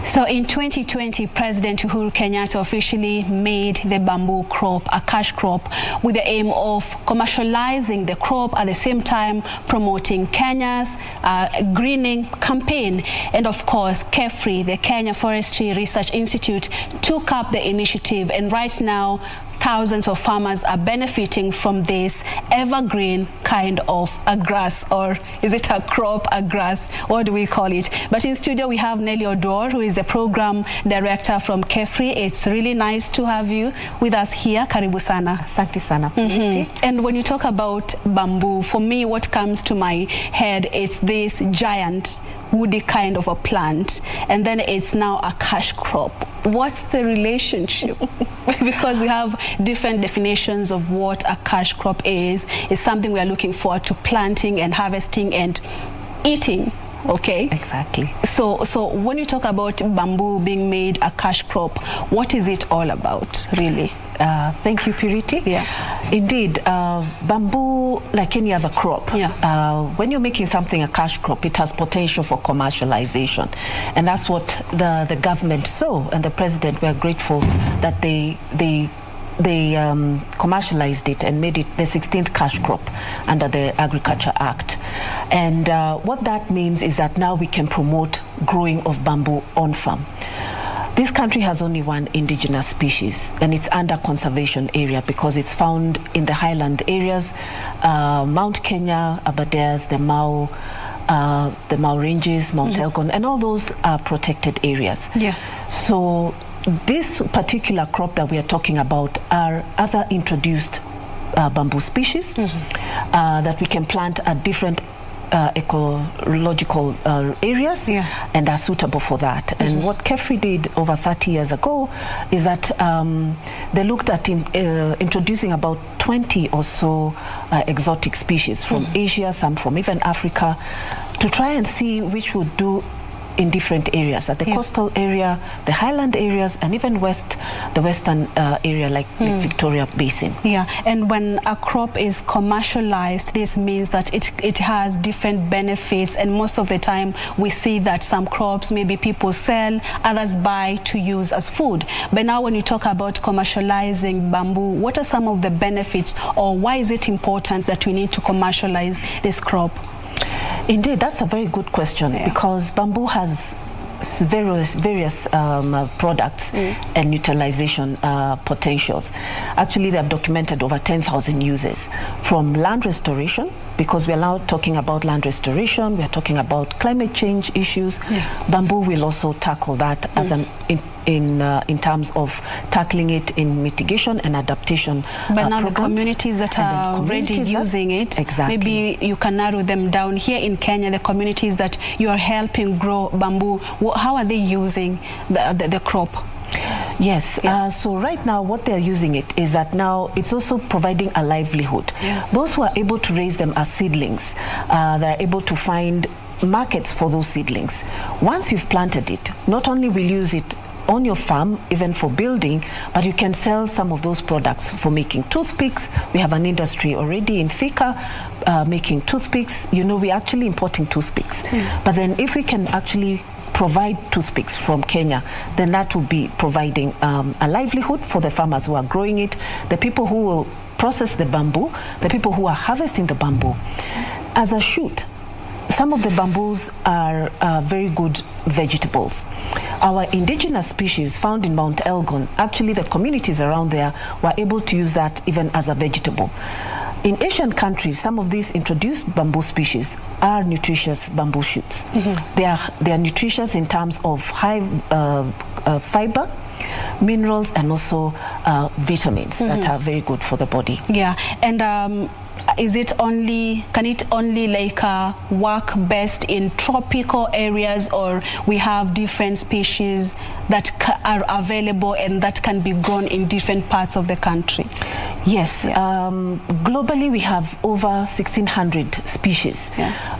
So in 2020, President Uhuru Kenyatta officially made the bamboo crop a cash crop with the aim of commercializing the crop, at the same time promoting Kenya's greening campaign. And of course, KEFRI, the Kenya Forestry Research Institute, took up the initiative, and right now thousands of farmers are benefiting from this evergreen kind of a grass, or is it a crop, a grass? What do we call it? But in studio we have Nellie Oduor, who is the program director from KEFRI. It's really nice to have you with us here. Karibu sana. Asante sana. And when you talk about bamboo, for me what comes to my head is this giant woody kind of a plant, and then it's now a cash crop. What's the relationship? Because we have different definitions of what a cash crop is. It's something we are looking forward to planting and harvesting and eating. Okay, exactly. So when you talk about bamboo being made a cash crop, what is it all about, really? Thank you, Purity. Yeah. Indeed, bamboo, like any other crop, when you're making something a cash crop, it has potential for commercialization. And that's what the government saw, and the president, we are grateful that they commercialized it and made it the 16th cash crop under the Agriculture Act. And what that means is that now we can promote growing of bamboo on farm. This country has only one indigenous species, and it's under conservation area because it's found in the highland areas, Mount Kenya, Aberdares, the Mau Ranges, Mount Elgon, and all those are protected areas. Yeah. So this particular crop that we are talking about are other introduced bamboo species that we can plant at different ecological areas, and are suitable for that. And what KEFRI did over 30 years ago is that they looked at introducing about 20 or so exotic species from Asia, some from even Africa, to try and see which would do in different areas, at the coastal area, the highland areas, and even the western area like Lake Victoria Basin. Yeah, and when a crop is commercialized, this means that it has different benefits, and most of the time we see that some crops maybe people sell, others buy to use as food. But now when you talk about commercializing bamboo, what are some of the benefits, or why is it important that we need to commercialize this crop? Indeed, that's a very good question, because bamboo has various products and utilization potentials. Actually, they have documented over 10,000 uses, from land restoration, because we are now talking about land restoration, we are talking about climate change issues. Bamboo will also tackle that as an in terms of tackling it in mitigation and adaptation. But now the communities that are already using it, maybe you can narrow them down. Here in Kenya, the communities that you are helping grow bamboo, how are they using the crop? Yes, so right now what they're using it is that now it's also providing a livelihood. Those who are able to raise them as seedlings, they're able to find markets for those seedlings. Once you've planted it, not only will you use it on your farm, even for building, but you can sell some of those products for making toothpicks. We have an industry already in Thika making toothpicks. You know, we're actually importing toothpicks. But then if we can actually provide toothpicks from Kenya, then that will be providing a livelihood for the farmers who are growing it, the people who will process the bamboo, the people who are harvesting the bamboo. As a shoot, some of the bamboos are very good vegetables. Our indigenous species found in Mount Elgon, actually the communities around there were able to use that even as a vegetable. In Asian countries, some of these introduced bamboo species are nutritious bamboo shoots. They are nutritious in terms of high fiber, minerals, and also vitamins that are very good for the body. Yeah, and can it only like work best in tropical areas, or we have different species that are available and that can be grown in different parts of the country? Yes, globally we have over 1,600 species,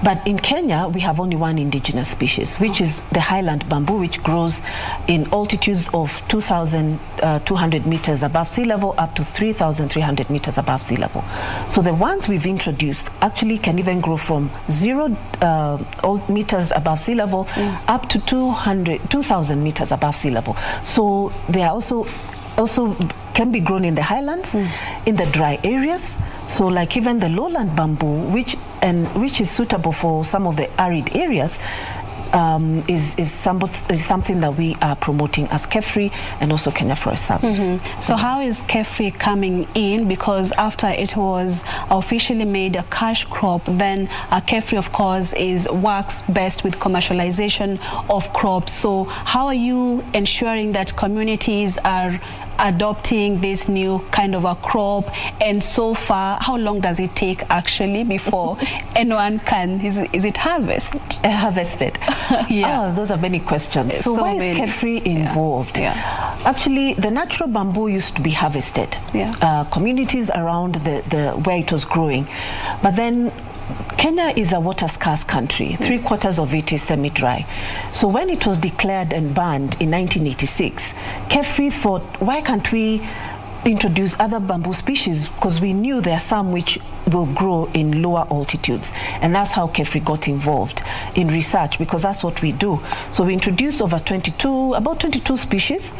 but in Kenya we have only one indigenous species, which is the highland bamboo, which grows in altitudes of 2,200 meters above sea level up to 3,300 meters above sea level. So the ones we've introduced actually can even grow from 0 meters above sea level up to 2,000 meters above sea level. So they are also can be grown in the highlands, in the dry areas. So like even the lowland bamboo, which is suitable for some of the arid areas, is something that we are promoting as KEFRI and also Kenya Forest Service. So how is KEFRI coming in? Because after it was officially made a cash crop, then KEFRI, of course, works best with commercialization of crops. So how are you ensuring that communities are adopting this new kind of a crop? And so far, how long does it take actually before anyone can, is it harvested? Those are many questions. So why is KEFRI involved? Actually, the natural bamboo used to be harvested. Communities around where it was growing. But then Kenya is a water-scarce country. 3/4 of it is semi-dry. So when it was declared and banned in 1986, KEFRI thought, why can't we introduce other bamboo species? Because we knew there are some which will grow in lower altitudes. And that's how KEFRI got involved in research, because that's what we do. So we introduced about 22 species,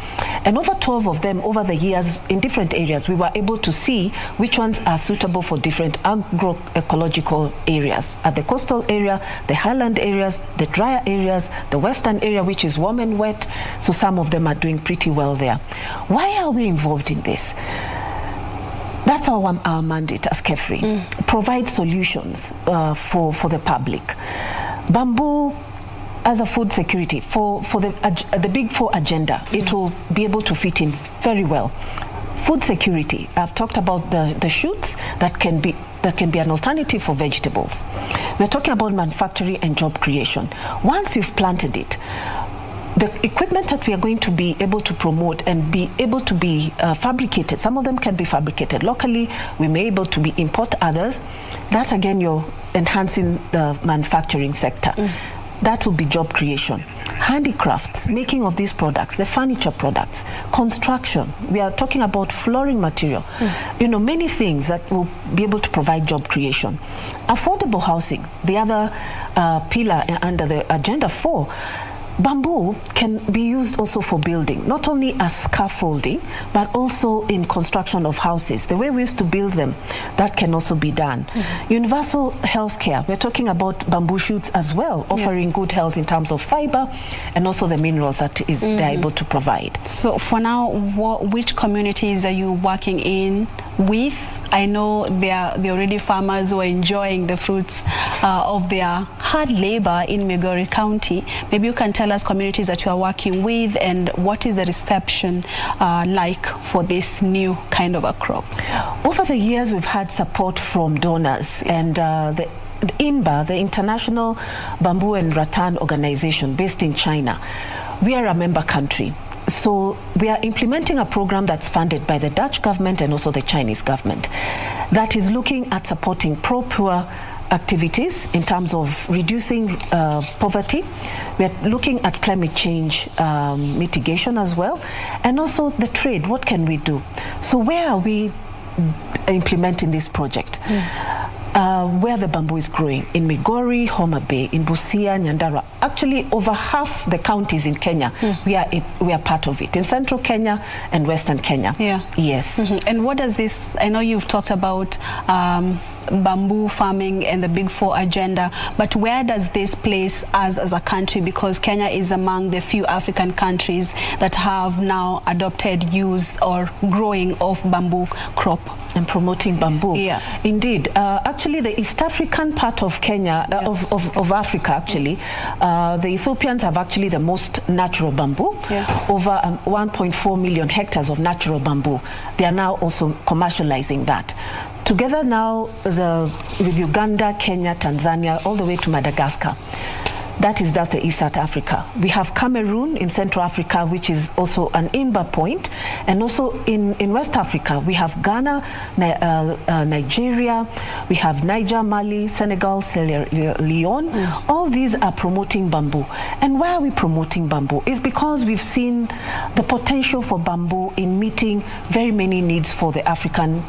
and over 12 of them over the years in different areas, we were able to see which ones are suitable for different agroecological areas. At the coastal area, the highland areas, the drier areas, the western area, which is warm and wet. So some of them are doing pretty well there. Why are we involved in this? That's our mandate as KEFRI, provide solutions for the public. Bamboo as a food security for the Big Four agenda, it will be able to fit in very well. Food security, I've talked about the shoots that can be an alternative for vegetables. We're talking about manufacturing and job creation. Once you've planted it, the equipment that we are going to be able to promote and be able to be fabricated, some of them can be fabricated locally, we may be able to import others. That again, you're enhancing the manufacturing sector. That will be job creation. Handicrafts, making of these products, the furniture products, construction, we are talking about flooring material, many things that will be able to provide job creation. Affordable housing, the other pillar under the Agenda 4, bamboo can be used also for building, not only as scaffolding, but also in construction of houses. The way we used to build them, that can also be done. Universal healthcare, we're talking about bamboo shoots as well, offering good health in terms of fiber and also the minerals that they're able to provide. So for now, which communities are you working with? I know they're already farmers who are enjoying the fruits of their hard labor in Migori County. Maybe you can tell us communities that you are working with and what is the reception like for this new kind of a crop? Over the years, we've had support from donors, and the INBA, the International Bamboo and Rattan Organization based in China, we are a member country. So we are implementing a program that's funded by the Dutch government and also the Chinese government that is looking at supporting pro-poor activities in terms of reducing poverty. We are looking at climate change mitigation as well, and also the trade. What can we do? So where are we implementing this project? Where the bamboo is growing, in Migori, Homa Bay, in Busia, Nyandarua. Actually, over half the counties in Kenya, we are part of it. In central Kenya and western Kenya. Yes. And what does this, I know you've talked about bamboo farming and the Big Four agenda, but where does this place us as a country? Because Kenya is among the few African countries that have now adopted use or growing of bamboo crop. And promoting bamboo. Indeed. Actually, the East African part of Kenya, of Africa actually, the Ethiopians have actually the most natural bamboo, over 1.4 million hectares of natural bamboo. They are now also commercializing that. Together now with Uganda, Kenya, Tanzania, all the way to Madagascar, That is just the East Africa. We have Cameroon in Central Africa, which is also an inbound point. And also in West Africa, we have Ghana, Nigeria, we have Niger, Mali, Senegal, Sierra Leone. All these are promoting bamboo. And why are we promoting bamboo? It's because we've seen the potential for bamboo in meeting very many needs for the African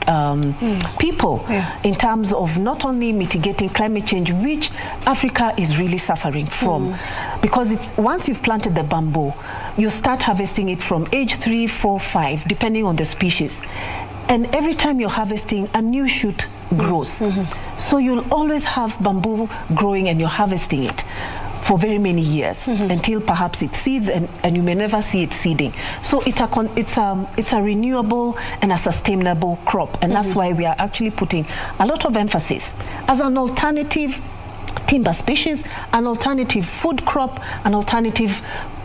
people in terms of not only mitigating climate change, which Africa is really suffering from. Because it's once you've planted the bamboo, you start harvesting it from age 3, 4, 5, depending on the species. And every time you're harvesting, a new shoot grows. So you'll always have bamboo growing and you're harvesting it for very many years until perhaps it seeds, and you may never see it seeding. So it's a renewable and a sustainable crop, and that's why we are actually putting a lot of emphasis as an alternative timber species, an alternative food crop, an alternative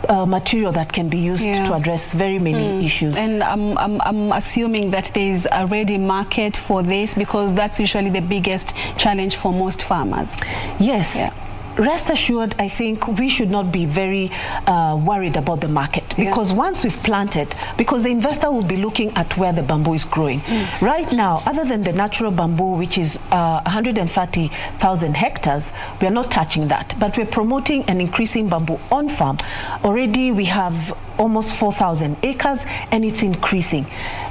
material that can be used to address very many issues. And I'm assuming that there is a ready market for this, because that's usually the biggest challenge for most farmers. Yes. Rest assured, I think we should not be very worried about the market, because once we've planted, because the investor will be looking at where the bamboo is growing. Right now, other than the natural bamboo, which is 130,000 hectares, we are not touching that, but we're promoting and increasing bamboo on farm. Already we have almost 4,000 acres, and it's increasing.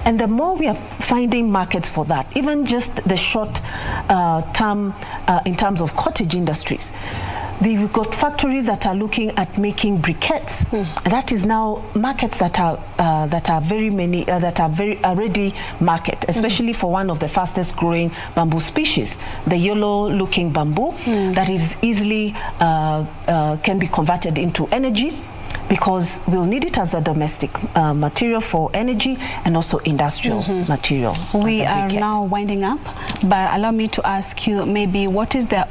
And the more we are finding markets for that, even just the short term in terms of cottage industries, we've got factories that are looking at making briquettes. That is now markets that are very ready market, especially for one of the fastest growing bamboo species, the yellow looking bamboo, that is easily can be converted into energy, because we'll need it as a domestic material for energy and also industrial material. We are now winding up, but allow me to ask you, maybe what is the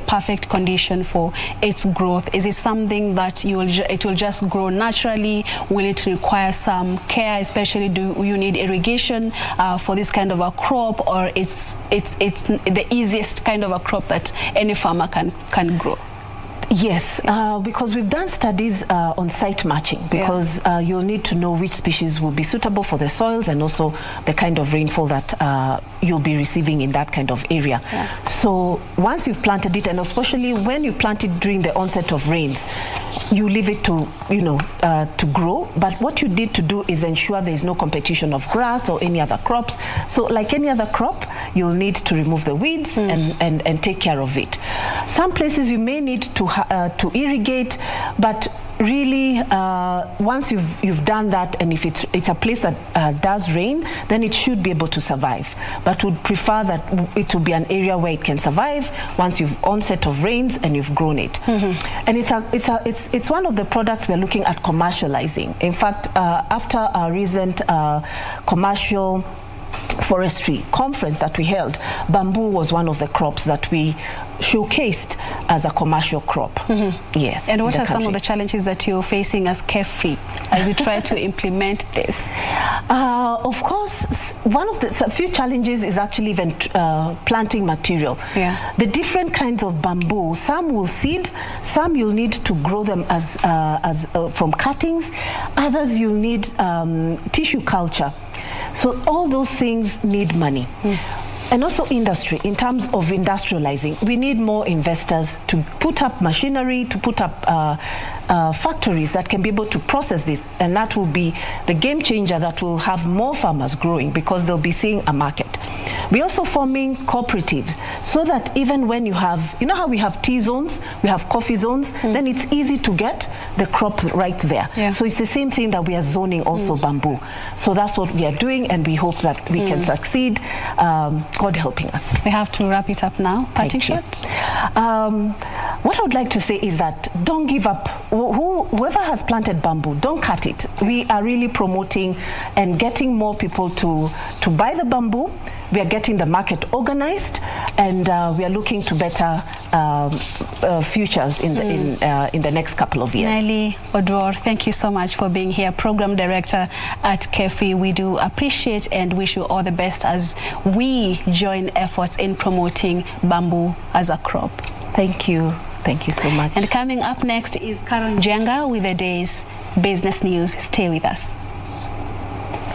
perfect condition for its growth? Is it something that it will just grow naturally? Will it require some care? Especially, do you need irrigation for this kind of a crop, or it's the easiest kind of a crop that any farmer can grow? Yes, because we've done studies on site matching, because you'll need to know which species will be suitable for the soils and also the kind of rainfall that you'll be receiving in that kind of area. So once you've planted it, and especially when you plant it during the onset of rains, you leave it to to grow. But what you need to do is ensure there is no competition of grass or any other crops. So like any other crop, you'll need to remove the weeds and take care of it. Some places you may need to irrigate, but really once you've done that, and if it's a place that does rain, then it should be able to survive. But would prefer that it will be an area where it can survive once you've onset of rains and you've grown it. And it's one of the products we're looking at commercializing. In fact, after our recent commercial forestry conference that we held, bamboo was one of the crops that we showcased as a commercial crop. Yes. And what are some of the challenges that you're facing as KEFRI as you try to implement this? Of course, one of the few challenges is actually even planting material. The different kinds of bamboo, some will seed, some you'll need to grow them as from cuttings, others you'll need tissue culture. So all those things need money. And also industry, in terms of industrializing, we need more investors to put up machinery, to put up factories that can be able to process this, and that will be the game changer that will have more farmers growing, because they'll be seeing a market. We're also forming cooperatives, so that even when you have, how we have tea zones, we have coffee zones, then it's easy to get the crop right there. So it's the same thing that we are zoning also bamboo. So that's what we are doing, and we hope that we can succeed, God helping us. We have to wrap it up now. Parting shot? What I would like to say is that don't give up. Whoever has planted bamboo, don't cut it. We are really promoting and getting more people to buy the bamboo. We are getting the market organized, and we are looking to better futures in the next couple of years. Nellie, Oduor, thank you so much for being here, Program Director at KEFRI. We do appreciate and wish you all the best as we join efforts in promoting bamboo as a crop. Thank you. Thank you so much. And coming up next is Karen Jenga with the day's business news. Stay with us.